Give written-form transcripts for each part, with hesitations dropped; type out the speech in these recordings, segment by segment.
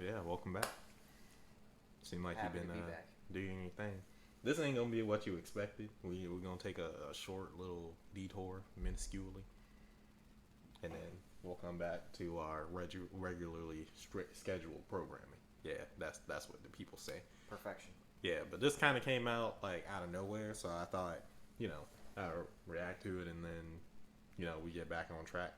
Yeah, welcome back. Seem like you've Happy to been be back. doing your thing. This ain't gonna be what you expected. We're gonna take a short little detour, minusculely, and then we'll come back to our regularly scheduled programming. Yeah, that's what the people say. Perfection. Yeah, but this kind of came out like out of nowhere, so I thought, you know, I'd react to it, and then we get back on track.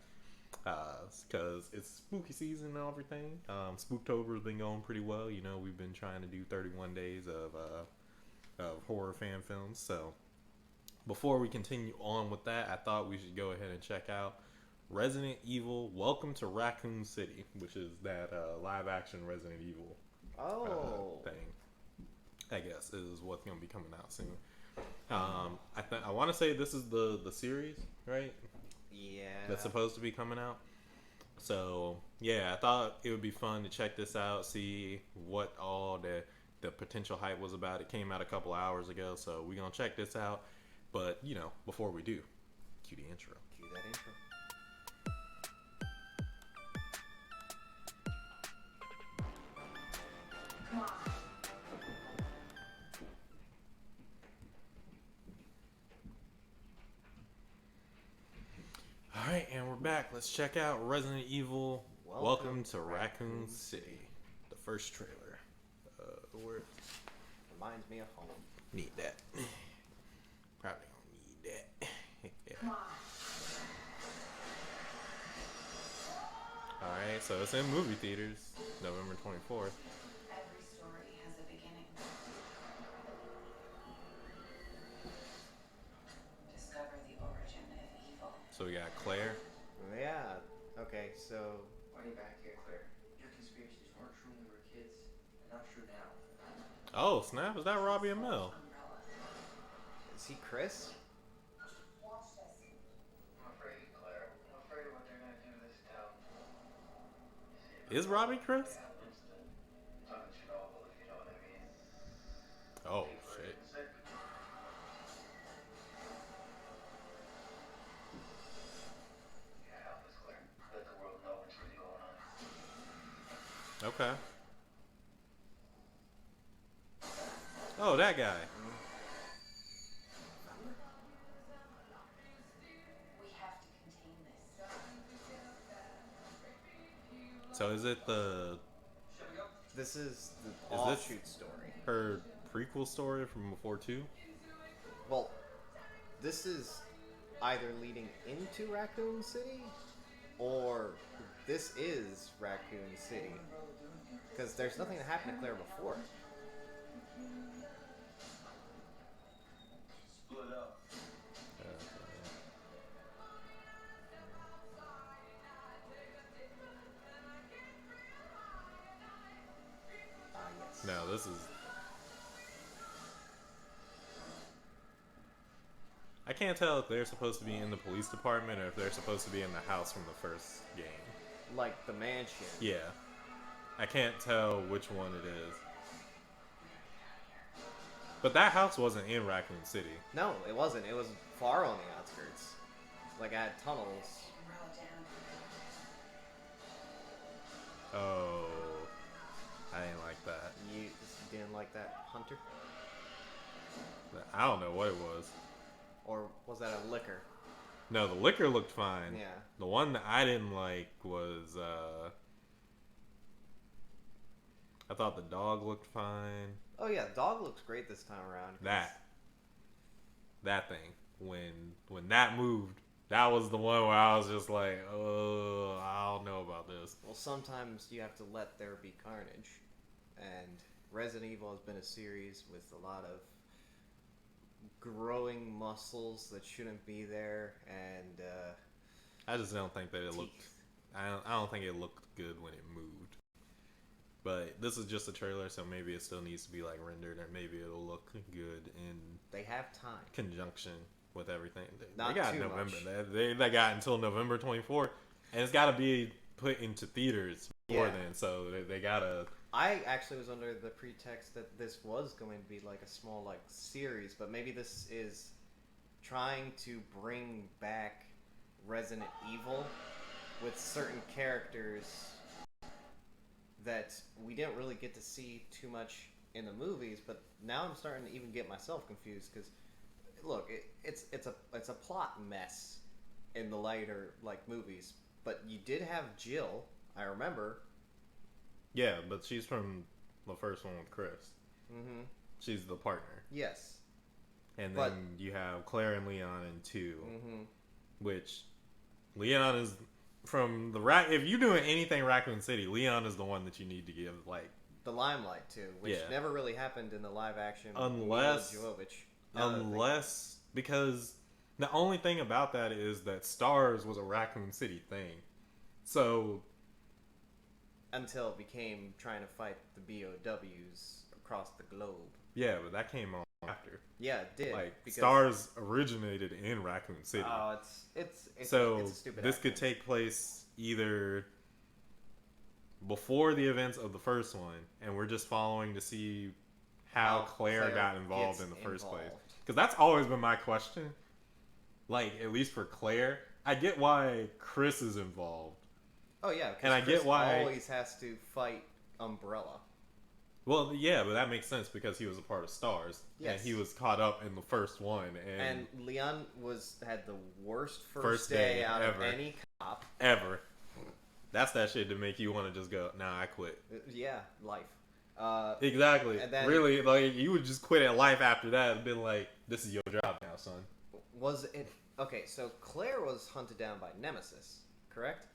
Because it's spooky season and everything. Spooktober's been going pretty well. We've been trying to do 31 days of horror fan films. So before we continue on with that, I thought we should go ahead and check out Resident Evil Welcome to Raccoon City, which is that live action Resident Evil Oh, thing. I guess is what's going to be coming out soon. I want to say this is the series, right? That's yeah. supposed to be coming out. So yeah, I thought it would be fun to check this out, see what all the potential hype was about. It came out a couple hours ago, so we're gonna check this out. But before we do, cue the intro. Cue that intro. All right, and we're back. Let's check out Resident Evil. Welcome Welcome to to Raccoon Raccoon City, City. the first trailer. Where Reminds me of home. need that? Probably gonna need that. Yeah. All right, so it's in movie theaters, November 24th. Every story has a beginning. Discover the origin of evil. So we got Claire. Yeah. Okay, so Why are you back here, Claire? Your conspiracies weren't true when we were kids. They're not true now. Oh snap! Is that Robbie and Mel? Umbrella. is he Chris? Watch this. I'm afraid, Claire. I'm afraid of what they're gonna do to this town. You see, Is Robbie Chris? happens to tongue in Chernobyl, if you know what I mean. Oh People are shit. getting sick. Yeah, help us, Claire. Let the world know what's really going on. Okay. Oh, that guy. We have to contain this. So is it the Should we go? This is the is this offshoot story. her prequel story from before two? Well, this is either leading into Raccoon City, or this is Raccoon City. Because there's nothing that happened to Claire before. Split up. Ah, yes. No, this is. I can't tell if they're supposed to be in the police department or if they're supposed to be in the house from the first game. Like the mansion. Yeah, I can't tell which one it is. But that house wasn't in Raccoon City. No, it wasn't. It was far on the outskirts. Like I had tunnels. Umbrella down. Oh, I didn't like that. You didn't like that, Hunter? I don't know what it was. Or was that a liquor? No, the liquor looked fine. Yeah. The one that I didn't like was I thought the dog looked fine. Oh yeah, dog looks great this time around. That thing when that moved, that was the one where I was just like, oh, I don't know about this. Well, sometimes you have to let there be carnage, and Resident Evil has been a series with a lot of growing muscles that shouldn't be there, and I just don't think that it looked. teeth. I don't think it looked good when it moved. But this is just a trailer, so maybe it still needs to be like rendered, and maybe it'll look good in They have time. conjunction with everything. Not they got too November. much. They got until November 24th, and it's got to be put into theaters before Yeah. then. So they gotta. I actually was under the pretext that this was going to be like a small like series, but maybe this is trying to bring back Resident Evil with certain characters that we didn't really get to see too much in the movies, but now I'm starting to even get myself confused because, look, it's a plot mess in the later like movies, but you did have Jill. I remember. Yeah, but she's from the first one with Chris. Mm-hmm. She's the partner. Yes. And But- then you have Claire and Leon in 2, Mm-hmm. which Leon is from the if you're doing anything Raccoon City, Leon is the one that you need to give like The limelight too, which Yeah. never really happened in the live action. Unless- Mila Jovovich. unless because the only thing about that is that Stars was a Raccoon City thing. So Until it became trying to fight the BOWs across the globe. yeah, but that came on after. Yeah, it did. Like because, Stars originated in Raccoon City. Oh, it's So it's a stupid. this could acronym. take place either before the events of the first one, and we're just following to see how Claire got involved gets in the first place. involved. Because that's always been my question. Like, at least for Claire, I get why Chris is involved. Oh yeah, 'cause And I get Chris why- always has to fight Umbrella. Well, yeah, but that makes sense because he was a part of Stars, Yes. and he was caught up in the first one, And Leon had the worst first First day day out ever. of any cop. ever. That's that shit to make you want to just go, nah, I quit. Yeah, life. Exactly. And then- Really, like you would just quit at life after that and been like, "This is your job now, son." Was it okay? So Claire was hunted down by Nemesis, correct?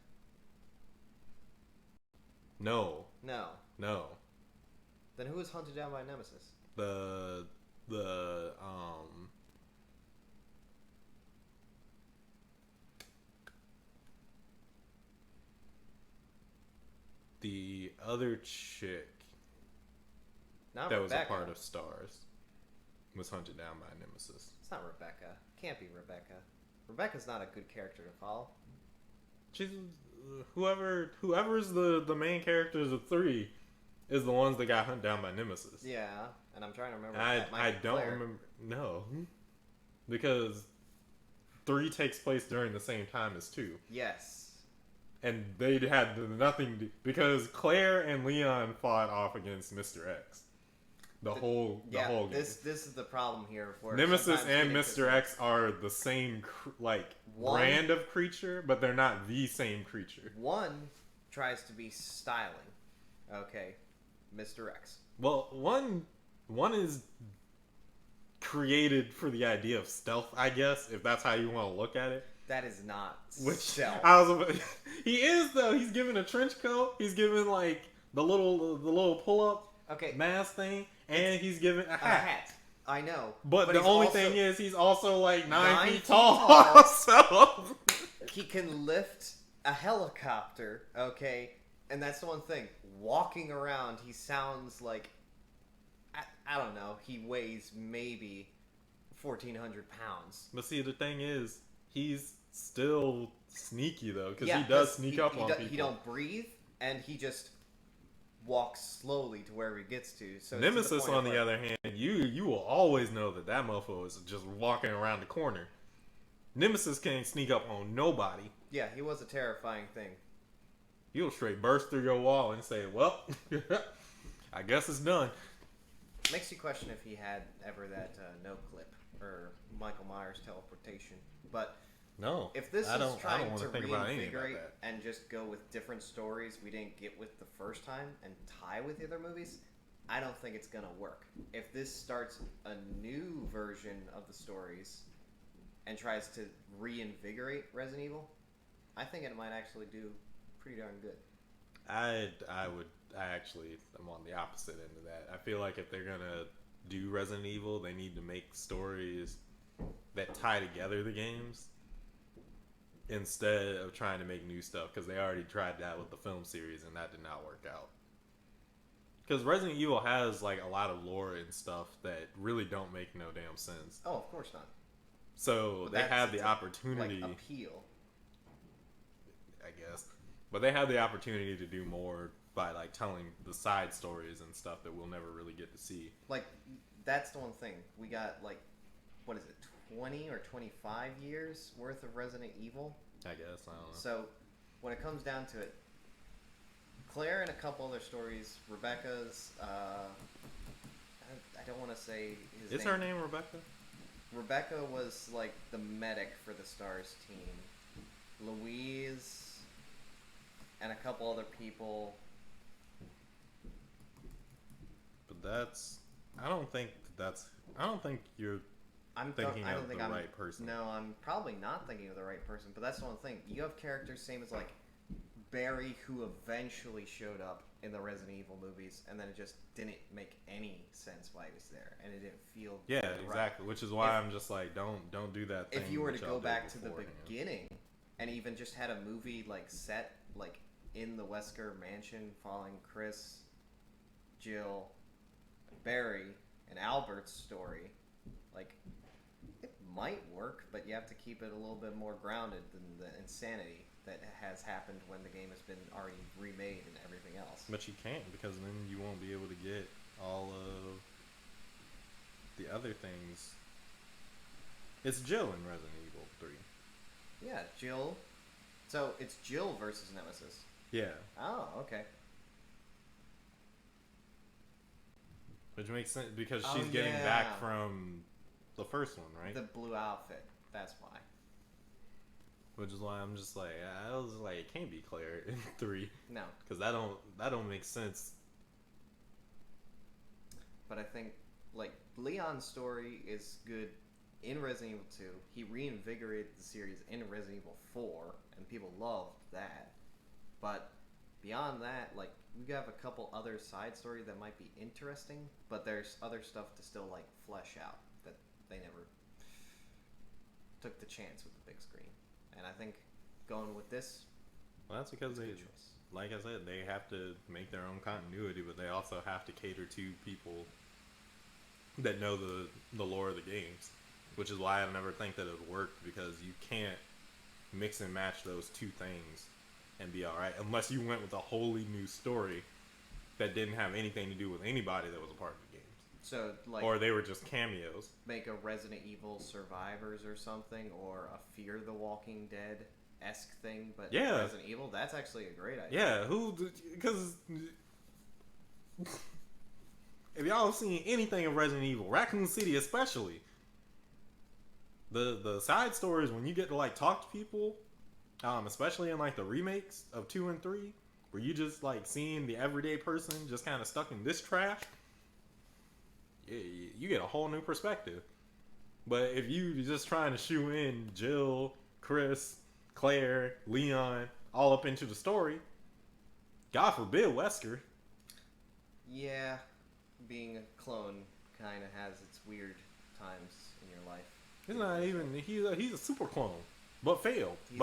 No, No. no. Then who was hunted down by Nemesis? The the other chick Not that was Rebecca. a part of Stars was hunted down by Nemesis. It's not Rebecca. Can't be Rebecca. Rebecca's not a good character to follow. She's whoever's the main characters of 3 is the ones that got hunted down by Nemesis. Yeah, and I'm trying to remember. I if that might I be don't Claire. remember. No, because 3 takes place during the same time as 2, Yes. and they had nothing to, because Claire and Leon fought off against Mr. X. The whole game. This is the problem here. Where Nemesis sometimes and getting Mr. X are the same One- brand of creature, but they're not the same creature. One tries to be styling. Okay, Mr. X. Well, one is created for the idea of stealth, I guess, if that's how you want to look at it. That is not Which stealth. he is though. He's given a trench coat. He's given like the little pull up Okay, mask thing, and he's given a a hat. hat. I know. But the he's only also- thing is, he's also like 9 9 feet feet tall. tall. So he can lift a helicopter. Okay, and that's the one thing. Walking around, he sounds like I don't know. He weighs maybe 1,400 pounds. but see, the thing is, he's still sneaky though, because Yeah, he does 'cause sneak up on people. He don't breathe, and he just walks slowly to where he gets to. So Nemesis, on the other hand, you will always know that mofo is just walking around the corner. Nemesis can't sneak up on nobody. yeah, he was a terrifying thing. He'll straight burst through your wall and say, "Well, I guess it's done." Makes you question if he had ever that no clip or Michael Myers teleportation. But No, if this I is don't trying want to to think about anything about reinvigorate that. and just go with different stories we didn't get with the first time and tie with the other movies, I don't think it's gonna work. If this starts a new version of the stories and tries to reinvigorate Resident Evil, I think it might actually do pretty darn good. I actually am on the opposite end of that. I feel like if they're gonna do Resident Evil, they need to make stories that tie together the games instead of trying to make new stuff, because they already tried that with the film series and that did not work out. Because Resident Evil has like a lot of lore and stuff that really don't make no damn sense. Oh, of course not. So But they that's- have the it's a, opportunity, like, appeal. I guess. But they have the opportunity to do more by like telling the side stories and stuff that we'll never really get to see. Like, that's the one thing. We got, like, what is it, 20 or 25 years worth of Resident Evil? I guess, I don't know. So, when it comes down to it, Claire and a couple other stories. Rebecca's. I don't want to say his Is name. her name Rebecca? Rebecca was like the medic for the Stars team. Louise and a couple other people. But that's. I don't think you're thinking of the right person. No, I'm probably not thinking of the right person. But that's the one thing. You have characters same as like Barry, who eventually showed up in the Resident Evil movies, and then it just didn't make any sense why he was there, and it didn't feel Yeah, right. exactly. Which is why I'm just like, don't do that. If you were to that go y'all did back to the beforehand. beginning, and even just had a movie like set like in the Wesker mansion, following Chris, Jill, Barry, and Albert's story, like it might work, but you have to keep it a little bit more grounded than the insanity that has happened when the game has been already remade and everything else. But you can't, because then you won't be able to get all of the other things. It's Jill in Resident Evil 3. Yeah, Jill. So it's Jill versus Nemesis. Yeah. Oh, okay. Which makes sense because Oh, she's getting yeah. back from the first one, right? The blue outfit. That's why. Which is why I'm just like, I was like, it can't be Claire in 3. No, Because that don't make sense. but I think like Leon's story is good in Resident Evil 2. He reinvigorated the series in Resident Evil 4, and people loved that. But beyond that, like we have a couple other side stories that might be interesting, but there's other stuff to still like flesh out that they never took the chance with the big screen. And I think going with this, Well, that's because is a they, good choice. like I said, they have to make their own continuity, but they also have to cater to people that know the lore of the games. Which is why I never think that it would work, because you can't mix and match those two things and be alright, unless you went with a wholly new story that didn't have anything to do with anybody that was a part of the games. So like, Or they were just cameos. make a Resident Evil Survivors or something, or a Fear the Walking Dead esque thing, but Yeah. Resident Evil. That's actually a great idea. Yeah, because if y'all have seen anything of Resident Evil, Raccoon City especially, the side stories when you get to like talk to people, especially in like the remakes of 2 and 3, where you just like seeing the everyday person just kind of stuck in this trash, you get a whole new perspective. But if you just trying to shoe in Jill, Chris, Claire, Leon all up into the story, God forbid Wesker. Yeah, being a clone kind of has its weird times in your life. He's not even. He's a super clone, but failed. He's-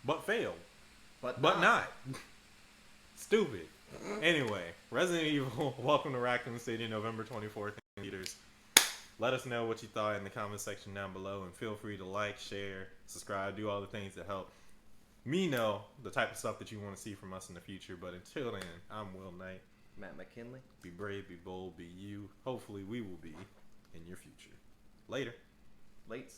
But failed. But Not. Stupid. Anyway, Resident Evil. Welcome to Raccoon City, November 24th in theaters. Let us know what you thought in the comment section down below, and feel free to like, share, subscribe, do all the things that help me know the type of stuff that you want to see from us in the future. But until then, I'm Will Knight. Matt McKinley. Be brave, be bold, be you. Hopefully, we will be in your future. Later. Lates.